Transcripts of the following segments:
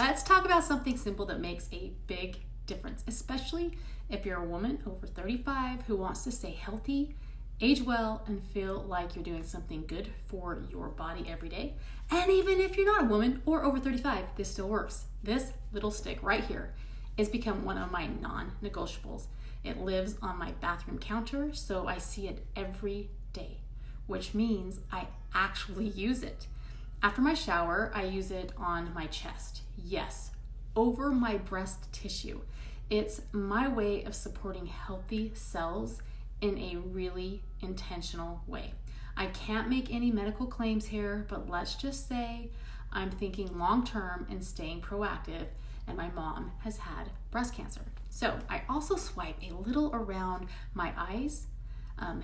Let's talk about something simple that makes a big difference, especially if you're a woman over 35 who wants to stay healthy, age well, and feel like you're doing something good for your body every day. And even if you're not a woman or over 35, this still works. This little stick right here has become one of my non-negotiables. It lives on my bathroom counter, so I see it every day, which means I actually use it. After my shower, I use it on my chest. Yes, over my breast tissue. It's my way of supporting healthy cells in a really intentional way. I can't make any medical claims here, but let's just say I'm thinking long-term and staying proactive, and my mom has had breast cancer. So I also swipe a little around my eyes.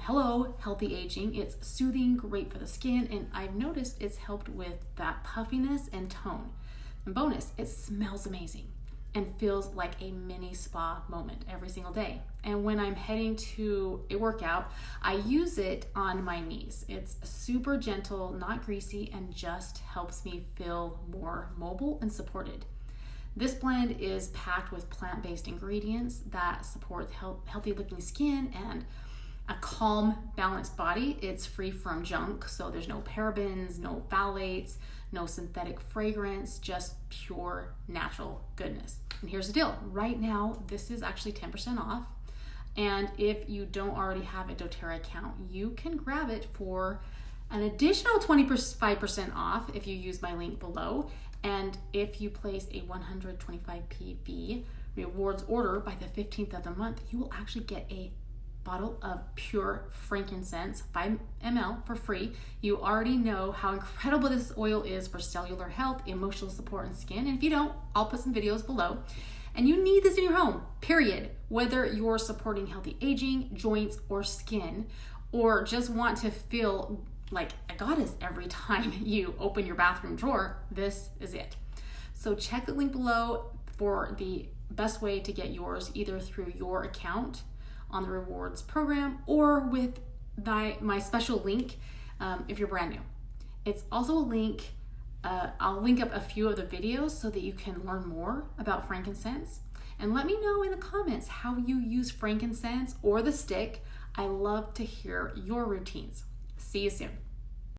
Hello, healthy aging. It's soothing, great for the skin, and I've noticed it's helped with that puffiness and tone. And bonus, it smells amazing and feels like a mini spa moment every single day. And when I'm heading to a workout, I use it on my knees. It's super gentle, not greasy, and just helps me feel more mobile and supported. This blend is packed with plant-based ingredients that support healthy looking skin and a calm, balanced body. It's free from junk, so there's no parabens, no phthalates, no synthetic fragrance, just pure natural goodness. And here's the deal. Right now, this is actually 10% off. And if you don't already have a doTERRA account, you can grab it for an additional 25% off if you use my link below. And if you place a 125p fee rewards order by the 15th of the month, you will actually get a bottle of pure frankincense, 5 ml for free. You already know how incredible this oil is for cellular health, emotional support, and skin. And if you don't, I'll put some videos below. And you need this in your home, period. Whether you're supporting healthy aging, joints, or skin, or just want to feel like a goddess every time you open your bathroom drawer, this is it. So check the link below for the best way to get yours, either through your account on the rewards program or with my special link if you're brand new. It's also a link, I'll link up a few of the videos so that you can learn more about frankincense. And let me know in the comments how you use frankincense or the stick. I love to hear your routines. See you soon.